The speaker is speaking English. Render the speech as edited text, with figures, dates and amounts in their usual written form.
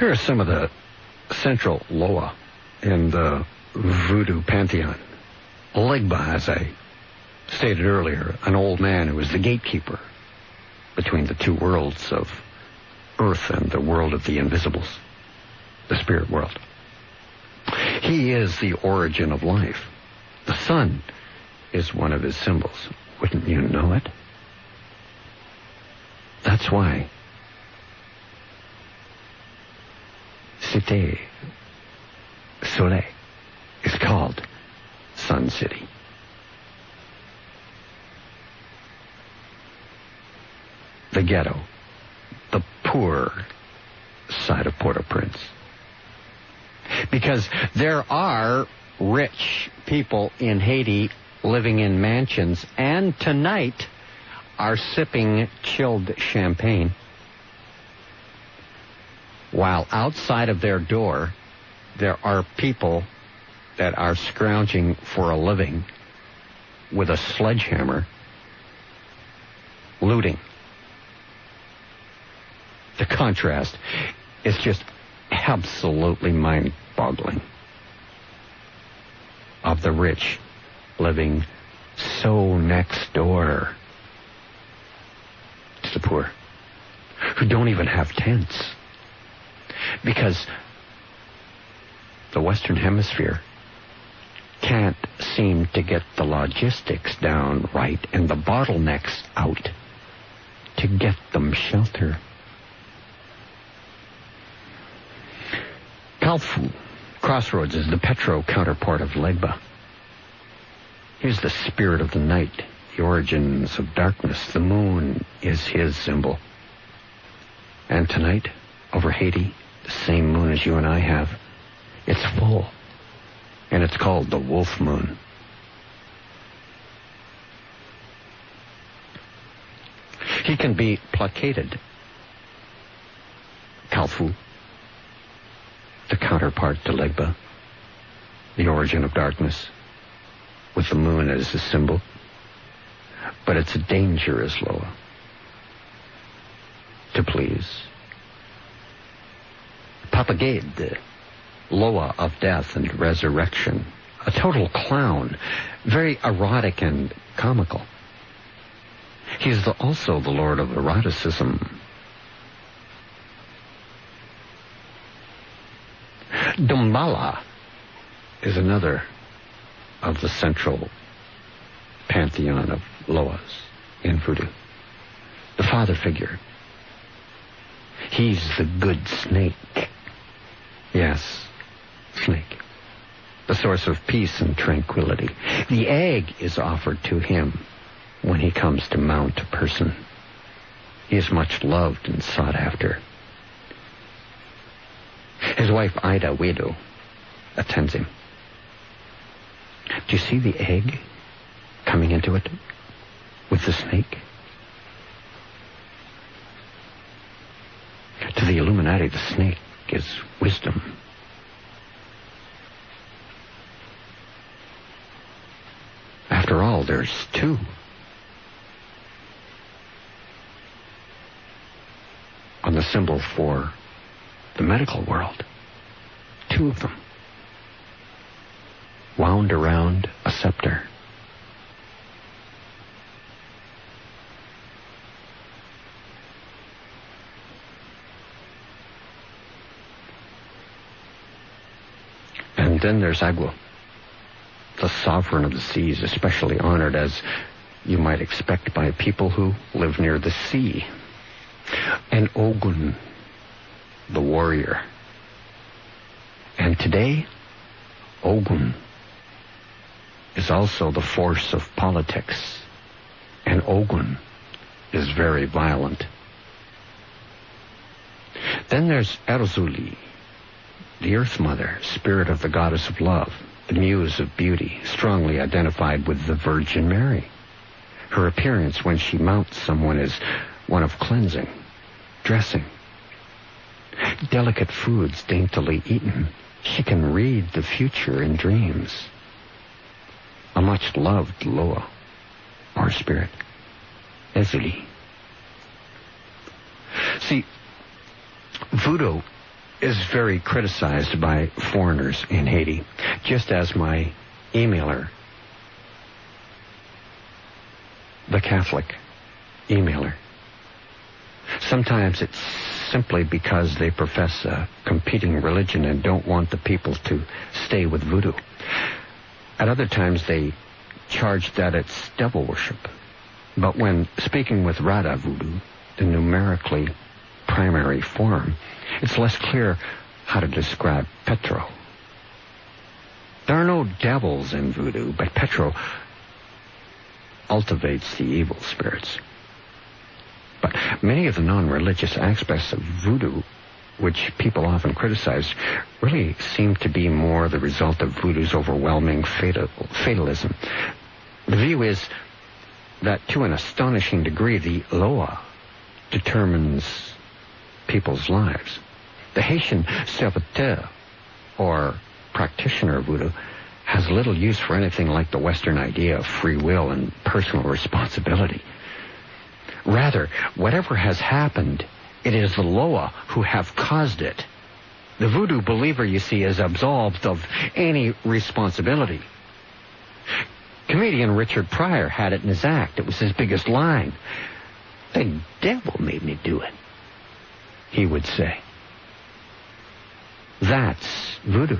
Here are some of the central loa in the voodoo pantheon. Legba, as I stated earlier, an old man who was the gatekeeper between the two worlds of earth and the world of the invisibles, the spirit world. He is the origin of life. The sun is one of his symbols. Wouldn't you know it? That's why Cité Soleil is called Sun City. The ghetto, the poor side of Port-au-Prince. Because there are rich people in Haiti living in mansions, and tonight are sipping chilled champagne, while outside of their door there are people that are scrounging for a living with a sledgehammer, looting. The contrast is just absolutely mind-boggling. Of the rich living so next door to the poor, who don't even have tents, because the Western Hemisphere can't seem to get the logistics down right and the bottlenecks out to get them shelter. Kalfu Crossroads is the Petro counterpart of Legba. He's the spirit of the night, the origins of darkness. The moon is his symbol. And tonight, over Haiti, the same moon as you and I have, it's full. And it's called the Wolf Moon. He can be placated. Kalfu, the counterpart to Legba, the origin of darkness, with the moon as a symbol. But it's a dangerous loa to please. Papagade, the loa of death and resurrection, a total clown, very erotic and comical. He's also the lord of eroticism. Dumbala is another of the central pantheon of loas in voodoo. The father figure. He's the good snake. Yes, snake. The source of peace and tranquility. The egg is offered to him when he comes to mount a person. He is much loved and sought after. His wife, Ida Wedo, attends him. Do you see the egg coming into it with the snake? To the Illuminati, the snake is wisdom. After all, there's two. On the symbol for the medical world, two of them, wound around a scepter. And then there's Agua, the sovereign of the seas, especially honored, as you might expect, by people who live near the sea. And Ogun, the warrior. And today, Ogun is also the force of politics. And Ogun is very violent. Then there's Erzuli, the Earth Mother, spirit of the goddess of love, the muse of beauty, strongly identified with the Virgin Mary. Her appearance when she mounts someone is one of cleansing, dressing, delicate foods daintily eaten. She can read the future in dreams. A much-loved loa, or spirit, Ezuli. See, voodoo is very criticized by foreigners in Haiti, just as my emailer, the Catholic emailer. Sometimes it's simply because they profess a competing religion and don't want the people to stay with voodoo. At other times they charge that it's devil worship. But when speaking with Rada voodoo, the numerically primary form, it's less clear how to describe Petro. There are no devils in voodoo, but Petro cultivates the evil spirits. But many of the non-religious aspects of voodoo, which people often criticize, really seem to be more the result of voodoo's overwhelming fatalism. The view is that to an astonishing degree, the Loa determines people's lives. The Haitian serviteur, or practitioner of voodoo, has little use for anything like the Western idea of free will and personal responsibility. Rather, whatever has happened, it is the Loa who have caused it. The voodoo believer, you see, is absolved of any responsibility. Comedian Richard Pryor had it in his act. It was his biggest line. "The devil made me do it," he would say. That's voodoo.